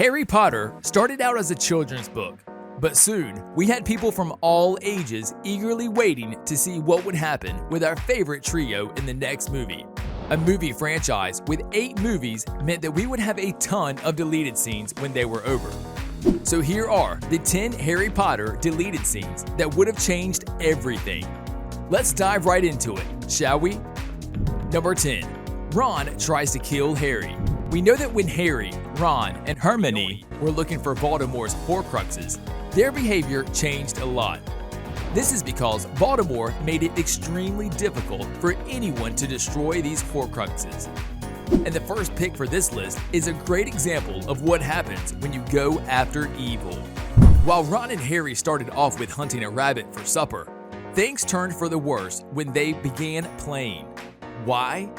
Harry Potter started out as a children's book, but soon we had people from all ages eagerly waiting to see what would happen with our favorite trio in the next movie. A movie franchise with 8 movies meant that we would have a ton of deleted scenes when they were over. So here are the 10 Harry Potter deleted scenes that would have changed everything. Let's dive right into it, shall we? Number 10. Ron tries to kill Harry. We know that when Harry, Ron, and Hermione were looking for Voldemort's Horcruxes, their behavior changed a lot. This is because Voldemort made it extremely difficult for anyone to destroy these Horcruxes. And the first pick for this list is a great example of what happens when you go after evil. While Ron and Harry started off with hunting a rabbit for supper, things turned for the worse when they began playing. Why?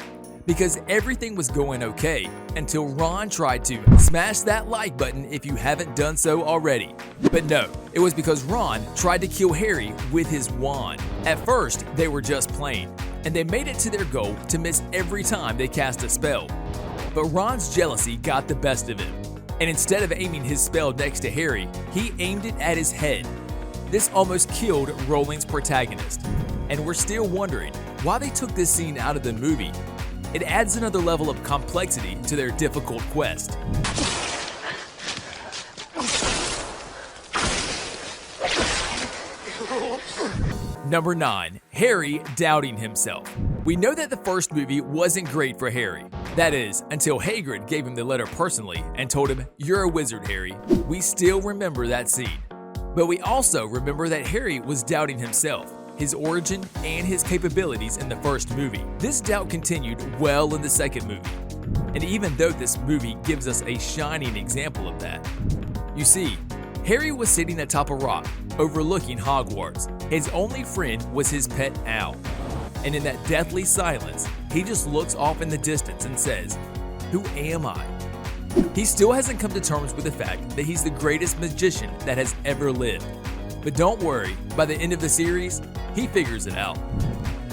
Because everything was going okay until Ron tried to smash that like button if you haven't done so already. But no, it was because Ron tried to kill Harry with his wand. At first, they were just playing, and they made it to their goal to miss every time they cast a spell. But Ron's jealousy got the best of him, and instead of aiming his spell next to Harry, he aimed it at his head. This almost killed Rowling's protagonist, and we're still wondering why they took this scene out of the movie. It adds another level of complexity to their difficult quest. Number 9. Harry doubting himself. We know that the first movie wasn't great for Harry. That is, until Hagrid gave him the letter personally and told him, "You're a wizard, Harry." We still remember that scene. But we also remember that Harry was doubting himself, his origin, and his capabilities in the first movie. This doubt continued well in the second movie. And even though this movie gives us a shining example of that. You see, Harry was sitting atop a rock, overlooking Hogwarts. His only friend was his pet owl. And in that deathly silence, he just looks off in the distance and says, "Who am I?" He still hasn't come to terms with the fact that he's the greatest magician that has ever lived. But don't worry, by the end of the series, he figures it out.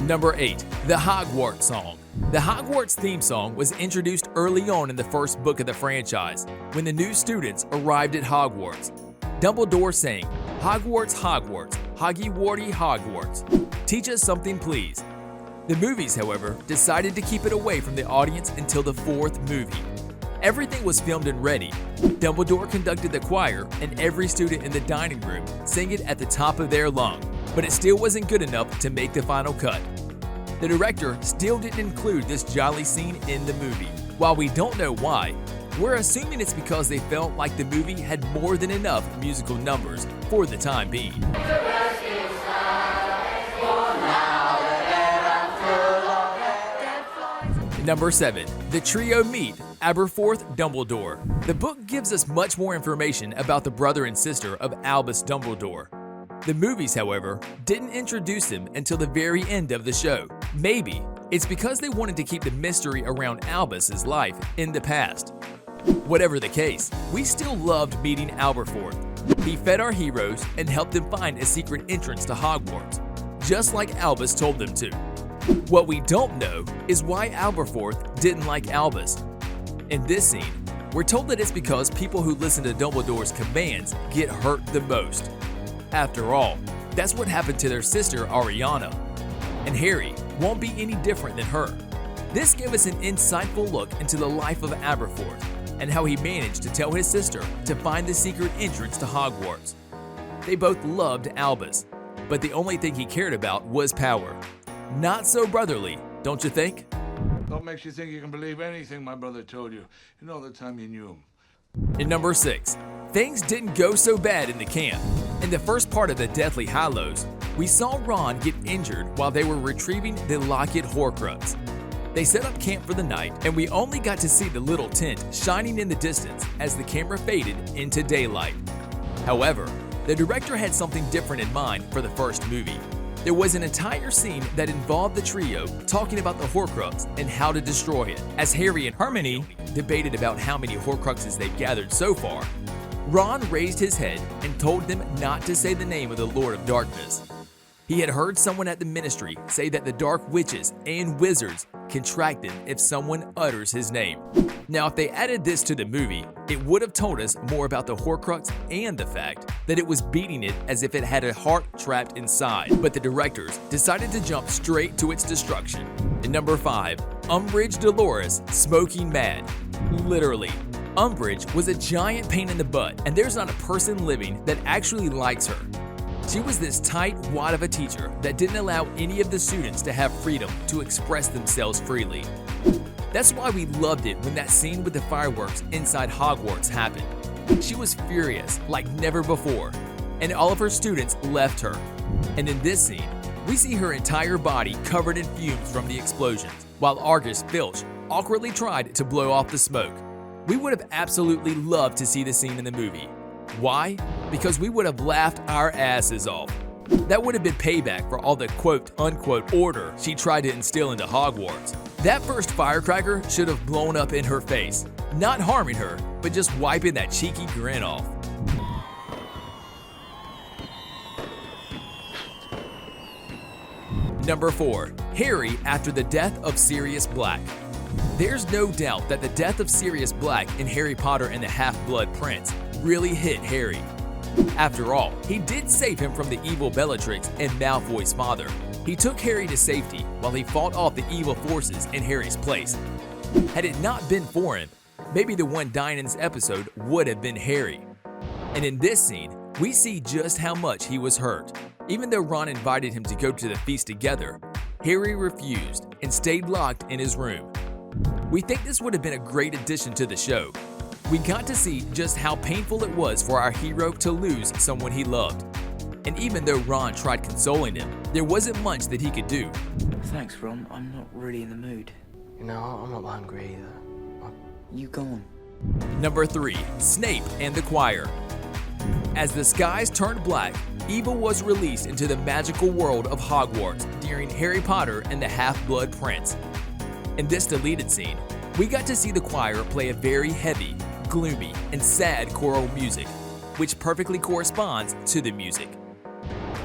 Number 8. The Hogwarts song. The Hogwarts theme song was introduced early on in the first book of the franchise, when the new students arrived at Hogwarts. Dumbledore sang, "Hogwarts, Hogwarts, Hoggy-Warty Hogwarts. Teach us something, please." The movies, however, decided to keep it away from the audience until the 4th movie. Everything was filmed and ready. Dumbledore conducted the choir, and every student in the dining room sang it at the top of their lung, but it still wasn't good enough to make the final cut. The director still didn't include this jolly scene in the movie. While we don't know why, we're assuming it's because they felt like the movie had more than enough musical numbers for the time being. Number 7. The trio meet ABERFORTH Dumbledore. The book gives us much more information about the brother and sister of Albus Dumbledore. The movies, however, didn't introduce them until the very end of the show. Maybe it's because they wanted to keep the mystery around Albus's life in the past. Whatever the case, we still loved meeting ABERFORTH. He fed our heroes and helped them find a secret entrance to Hogwarts, just like Albus told them to. What we don't know is why ABERFORTH didn't like Albus. In this scene, we're told that it's because people who listen to Dumbledore's commands get hurt the most. After all, that's what happened to their sister Ariana. And Harry won't be any different than her. This gave us an insightful look into the life of ABERFORTH and how he managed to tell his sister to find the secret entrance to Hogwarts. They both loved Albus, but the only thing he cared about was power. Not so brotherly, don't you think? What makes you think you can believe anything my brother told you? You know the time you knew him. In number 6, things didn't go so bad in the camp. In the first part of the Deathly Hallows, we saw Ron get injured while they were retrieving the Locket Horcrux. They set up camp for the night, and we only got to see the little tent shining in the distance as the camera faded into daylight. However, the director had something different in mind for the first movie. There was an entire scene that involved the trio talking about the Horcrux and how to destroy it. As Harry and Hermione debated about how many Horcruxes they've gathered so far, Ron raised his head and told them not to say the name of the Lord of Darkness. He had heard someone at the ministry say that the dark witches and wizards contract them if someone utters his name. Now, if they added this to the movie, it would have told us more about the Horcrux and the fact that it was beating it as if it had a heart trapped inside. But the directors decided to jump straight to its destruction. And number 5, UMBRIDGE DOLORES, smoking mad. Literally, UMBRIDGE was a giant pain in the butt, and there's not a person living that actually likes her. She was this tight wad of a teacher that didn't allow any of the students to have freedom to express themselves freely. That's why we loved it when that scene with the fireworks inside Hogwarts happened. She was furious like never before, and all of her students left her. And in this scene, we see her entire body covered in fumes from the explosions, while Argus Filch awkwardly tried to blow off the smoke. We would have absolutely loved to see the scene in the movie. Why? Because we would have laughed our asses off. That would have been payback for all the quote-unquote order she tried to instill into Hogwarts. That first firecracker should have blown up in her face, not harming her, but just wiping that cheeky grin off. Number 4, Harry after the death of Sirius Black. There's no doubt that the death of Sirius Black in Harry Potter and the Half-Blood Prince really hit Harry. After all, he did save him from the evil Bellatrix and Malfoy's father. He took Harry to safety while he fought off the evil forces in Harry's place. Had it not been for him, maybe the one dying in this episode would have been Harry. And in this scene, we see just how much he was hurt. Even though Ron invited him to go to the feast together, Harry refused and stayed locked in his room. We think this would have been a great addition to the show. We got to see just how painful it was for our hero to lose someone he loved. And even though Ron tried consoling him, there wasn't much that he could do. Thanks, Ron. I'm not really in the mood. You know, I'm not hungry either. You go on. Number 3, Snape and the Choir. As the skies turned black, evil was released into the magical world of Hogwarts during Harry Potter and the Half-Blood Prince. In this deleted scene, we got to see the choir play a very heavy, gloomy, and sad choral music, which perfectly corresponds to the music.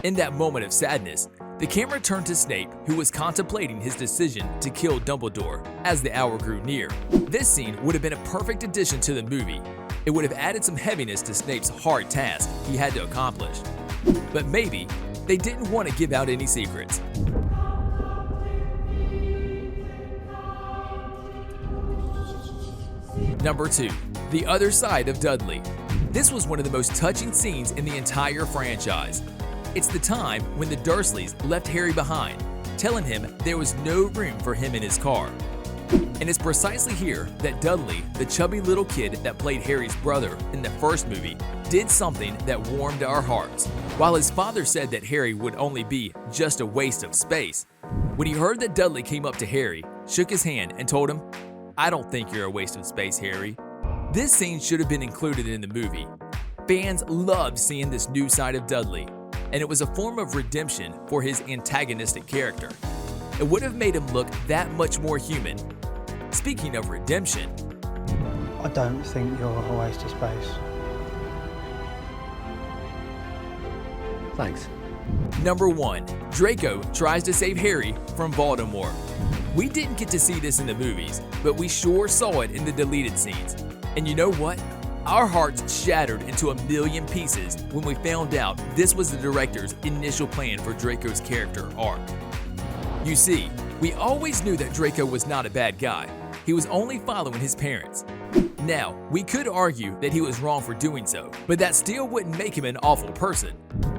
In that moment of sadness, the camera turned to Snape, who was contemplating his decision to kill Dumbledore as the hour grew near. This scene would have been a perfect addition to the movie. It would have added some heaviness to Snape's hard task he had to accomplish. But maybe they didn't want to give out any secrets. Number 2, The Other Side of Dudley. This was one of the most touching scenes in the entire franchise. It's the time when the Dursleys left Harry behind, telling him there was no room for him in his car. And it's precisely here that Dudley, the chubby little kid that played Harry's brother in the first movie, did something that warmed our hearts. While his father said that Harry would only be just a waste of space, when he heard that Dudley came up to Harry, shook his hand and told him, "I don't think you're a waste of space, Harry." This scene should have been included in the movie. Fans loved seeing this new side of Dudley, and it was a form of redemption for his antagonistic character. It would have made him look that much more human. Speaking of redemption, I don't think you're a waste of space. Thanks. Number 1, Draco tries to save Harry from Voldemort. We didn't get to see this in the movies, but we sure saw it in the deleted scenes. And you know what? Our hearts shattered into a million pieces when we found out this was the director's initial plan for Draco's character arc. You see, we always knew that Draco was not a bad guy. He was only following his parents. Now, we could argue that he was wrong for doing so, but that still wouldn't make him an awful person.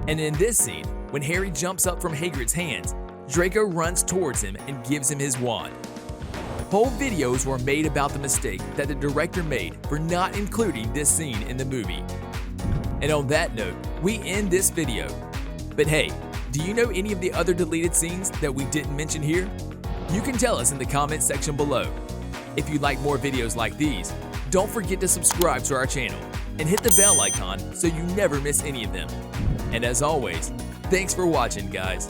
And in this scene, when Harry jumps up from Hagrid's hands, Draco runs towards him and gives him his wand. Whole videos were made about the mistake that the director made for not including this scene in the movie. And on that note, we end this video. But hey, do you know any of the other deleted scenes that we didn't mention here? You can tell us in the comments section below. If you'd like more videos like these, don't forget to subscribe to our channel and hit the bell icon so you never miss any of them. And as always, thanks for watching, guys.